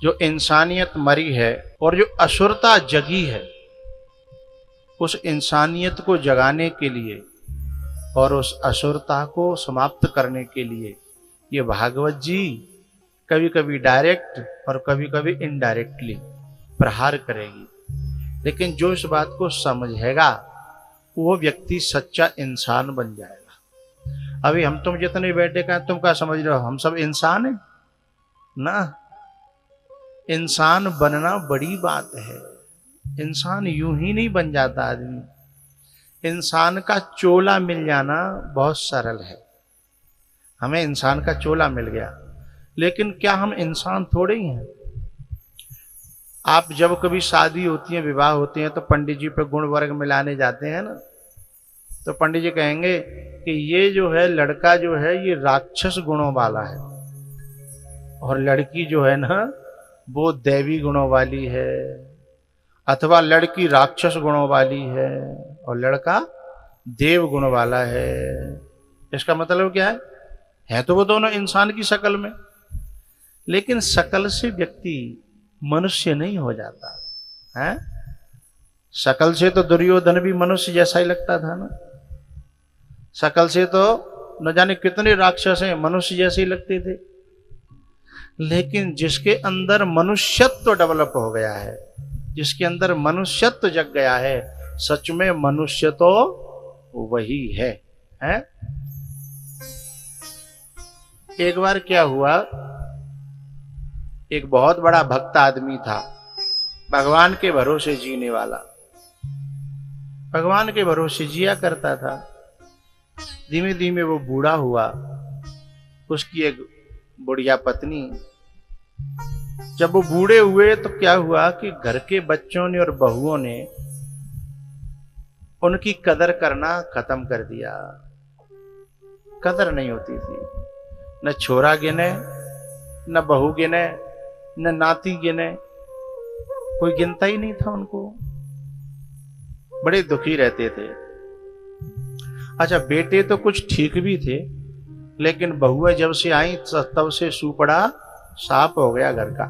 जो इंसानियत मरी है और जो असुरता जगी है, उस इंसानियत को जगाने के लिए और उस असुरता को समाप्त करने के लिए ये भागवत जी कभी कभी डायरेक्ट और कभी कभी इनडायरेक्टली प्रहार करेगी। लेकिन जो इस बात को समझेगा वो व्यक्ति सच्चा इंसान बन जाएगा। अभी हम तुम जितने बैठे का तुम क्या समझ रहे हो, हम सब इंसान हैं ना। इंसान बनना बड़ी बात है। इंसान यूं ही नहीं बन जाता आदमी। इंसान का चोला मिल जाना बहुत सरल है। हमें इंसान का चोला मिल गया, लेकिन क्या हम इंसान थोड़े ही हैं। आप जब कभी शादी होती है, विवाह होते हैं, तो पंडित जी पे गुण वर्ग मिलाने जाते हैं ना, तो पंडित जी कहेंगे कि ये जो है लड़का जो है ये राक्षस गुणों वाला है और लड़की जो है ना वो दैवी गुणों वाली है, अथवा लड़की राक्षस गुणों वाली है और लड़का देव गुण वाला है। इसका मतलब क्या है तो वो दोनों इंसान की शक्ल में, लेकिन शक्ल से व्यक्ति मनुष्य नहीं हो जाता है। शक्ल से तो दुर्योधन भी मनुष्य जैसा ही लगता था ना। शक्ल से तो न जाने कितने राक्षस हैं मनुष्य जैसे ही लगते थे, लेकिन जिसके अंदर मनुष्यत्व डेवलप हो गया है, जिसके अंदर मनुष्यत्व जग गया है, सच में मनुष्य तो वही है, हैं? एक बार क्या हुआ, एक बहुत बड़ा भक्त आदमी था, भगवान के भरोसे जीने वाला, भगवान के भरोसे जिया करता था। धीमे धीमे वो बूढ़ा हुआ। उसकी एक बुढ़िया पत्नी, जब वो बूढ़े हुए तो क्या हुआ कि घर के बच्चों ने और बहुओं ने उनकी कदर करना खत्म कर दिया। कदर नहीं होती थी, न छोरा गिने, न बहू गिने, न नाती गिने, कोई गिनता ही नहीं था उनको। बड़े दुखी रहते थे। अच्छा, बेटे तो कुछ ठीक भी थे, लेकिन बहुएं जब से आई तब से सुपड़ा साफ हो गया घर का।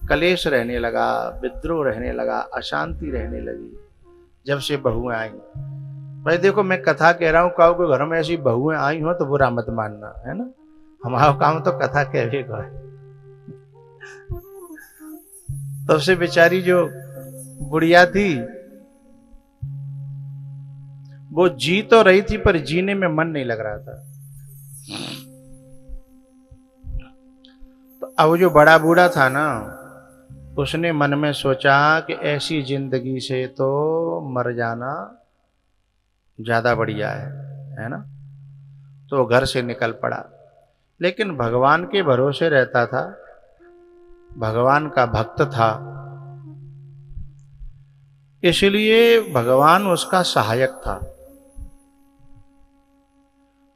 कलेश रहने लगा, विद्रोह रहने लगा, अशांति रहने लगी जब से बहुएं आई। भाई देखो, मैं कथा कह रहा हूं, कहो घर में ऐसी बहुएं आई हो तो बुरा मत मानना, है ना। हमारा काम तो कथा कहने का है। तब से बेचारी जो बुढ़िया थी वो जी तो रही थी, पर जीने में मन नहीं लग रहा था। तो अब जो बड़ा बूढ़ा था ना, उसने मन में सोचा कि ऐसी जिंदगी से तो मर जाना ज्यादा बढ़िया है ना। तो घर से निकल पड़ा, लेकिन भगवान के भरोसे रहता था, भगवान का भक्त था, इसलिए भगवान उसका सहायक था।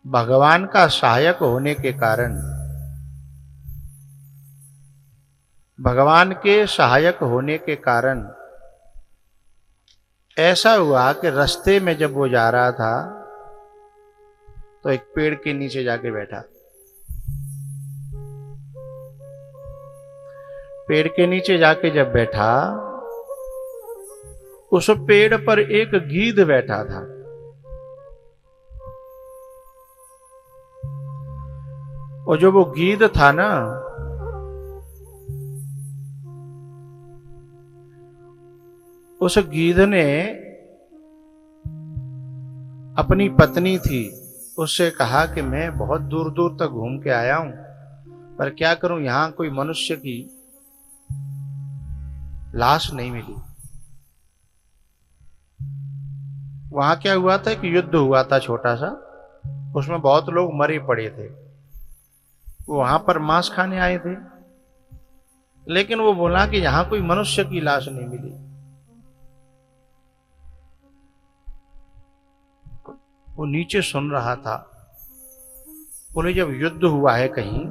भगवान का सहायक होने के कारण, भगवान के सहायक होने के कारण ऐसा हुआ कि रास्ते में जब वो जा रहा था तो एक पेड़ के नीचे जाके बैठा। पेड़ के नीचे जाके जब बैठा, उस पेड़ पर एक गीध बैठा था। और जो वो गीध था ना, उस गीध ने अपनी पत्नी थी उससे कहा कि मैं बहुत दूर दूर तक घूम के आया हूं, पर क्या करूं, यहां कोई मनुष्य की लाश नहीं मिली। वहां क्या हुआ था कि युद्ध हुआ था छोटा सा, उसमें बहुत लोग मरे पड़े थे। वो वहां पर मांस खाने आए थे, लेकिन वो बोला कि यहां कोई मनुष्य की लाश नहीं मिली। वो नीचे सुन रहा था। बोले जब युद्ध हुआ है कहीं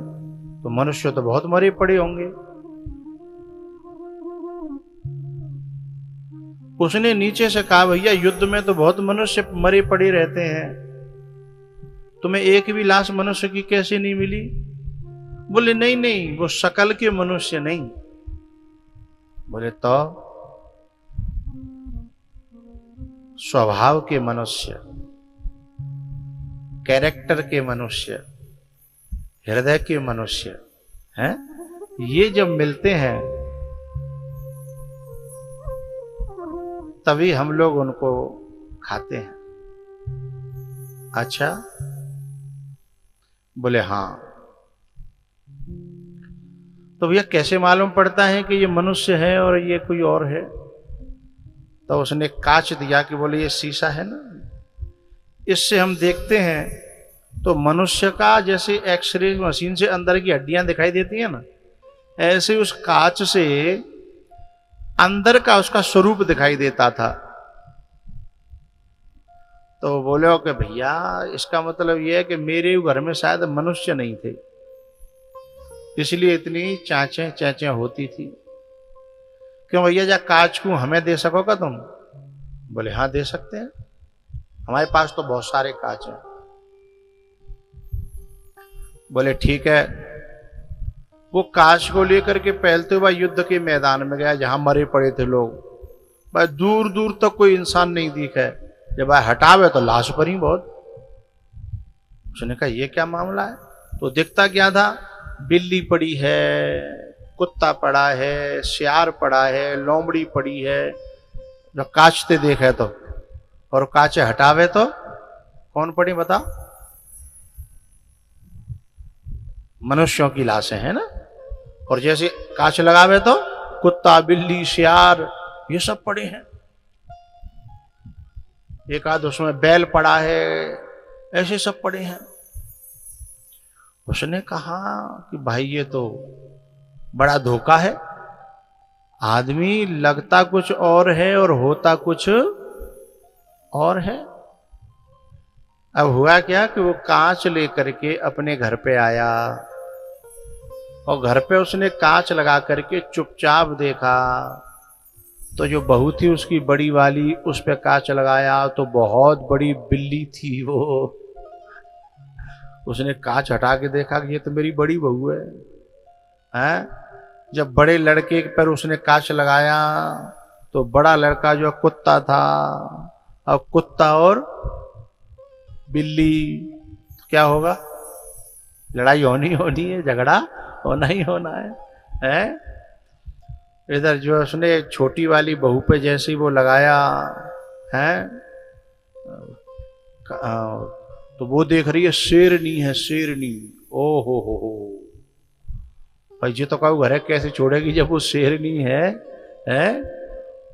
तो मनुष्य तो बहुत मरे पड़े होंगे। उसने नीचे से कहा, भैया युद्ध में तो बहुत मनुष्य मरे पड़े रहते हैं, तुम्हें एक भी लाश मनुष्य की कैसे नहीं मिली? बोले नहीं नहीं, वो शकल के मनुष्य नहीं। बोले तो स्वभाव के मनुष्य, कैरेक्टर के मनुष्य, हृदय के मनुष्य हैं। ये जब मिलते हैं तभी हम लोग उनको खाते हैं। अच्छा, बोले हाँ। तो भैया कैसे मालूम पड़ता है कि ये मनुष्य है और ये कोई और है? तो उसने कांच दिया कि बोले ये शीशा है ना, इससे हम देखते हैं तो मनुष्य का जैसे एक्सरे मशीन से अंदर की हड्डियां दिखाई देती है ना, ऐसे उस कांच से अंदर का उसका स्वरूप दिखाई देता था। तो बोले कि भैया इसका मतलब यह है कि मेरे घर में शायद मनुष्य नहीं थे, इसलिए इतनी चाँचें चैचें होती थी। क्यों भैया, जा कांच को हमें दे सकोगा तुम? बोले हाँ दे सकते हैं, हमारे पास तो बहुत सारे कांच हैं। बोले ठीक है। वो कांच को लेकर के पहलते हुए युद्ध के मैदान में गया जहां मरे पड़े थे लोग। भाई दूर दूर तक कोई इंसान नहीं दिखा है, जब भाई हटावे तो लाश पर ही बहुत। उसने कहा ये क्या मामला है? तो दिखता क्या था, बिल्ली पड़ी है, कुत्ता पड़ा है, सियार पड़ा है, लोमड़ी पड़ी है। जब कांचते देखे तो, और कांचे हटावे तो कौन पड़ी बताओ? मनुष्यों की लाशें है ना। और जैसे कांच लगावे तो कुत्ता, बिल्ली, सियार ये सब पड़े हैं। एक आध उसमें बैल पड़ा है, ऐसे सब पड़े हैं। उसने कहा कि भाई ये तो बड़ा धोखा है, आदमी लगता कुछ और है और होता कुछ और है। अब हुआ क्या कि वो कांच लेकर के अपने घर पे आया और घर पे उसने कांच लगा करके चुपचाप देखा तो जो बहू थी उसकी बड़ी वाली, उस पे कांच लगाया तो बहुत बड़ी बिल्ली थी वो। उसने कांच हटा के देखा कि ये तो मेरी बड़ी बहू है, हैं? जब बड़े लड़के पर उसने कांच लगाया तो बड़ा लड़का जो कुत्ता था, अब कुत्ता और बिल्ली, तो क्या होगा? लड़ाई होनी होनी है, झगड़ा होना ही होना है? इधर जो उसने छोटी वाली बहू पे जैसे वो लगाया है, तो वो देख रही है शेरनी है, शेरनी। ओ हो भाई जी, तो कहूँ घर कैसे छोड़ेगी जब वो शेरनी है?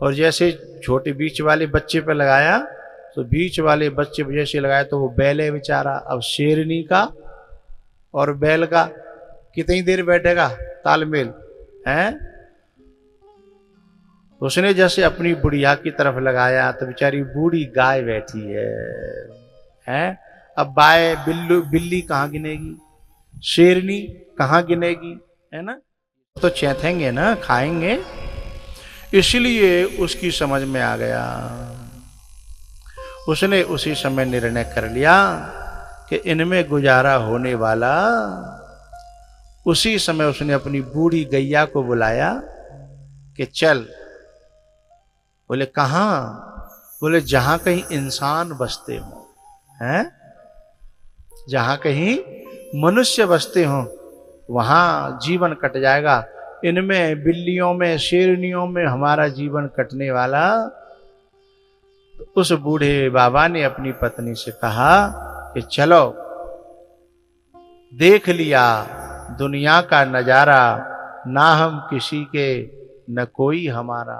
और जैसे छोटे बीच वाले बच्चे पे लगाया तो बीच वाले बच्चे पे जैसे लगाया तो वो बैल है बेचारा। अब शेरनी का और बैल का कितनी देर बैठेगा तालमेल है? उसने जैसे अपनी बुढ़िया की तरफ लगाया तो बेचारी बूढ़ी गाय बैठी है? अब बिल्ली कहाँ गिनेगी, शेरनी कहाँ गिनेगी, है ना? तो चैथेंगे ना, खाएंगे। इसलिए उसकी समझ में आ गया। उसने उसी समय निर्णय कर लिया कि इनमें गुजारा होने वाला। उसी समय उसने अपनी बूढ़ी गैया को बुलाया कि चल। बोले कहाँ? बोले जहां कहीं इंसान बसते हो, हैं? जहां कहीं मनुष्य बसते हो वहां जीवन कट जाएगा। इनमें बिल्लियों में, शेरनियों में हमारा जीवन कटने वाला। उस बूढ़े बाबा ने अपनी पत्नी से कहा कि चलो, देख लिया दुनिया का नजारा, ना हम किसी के न कोई हमारा।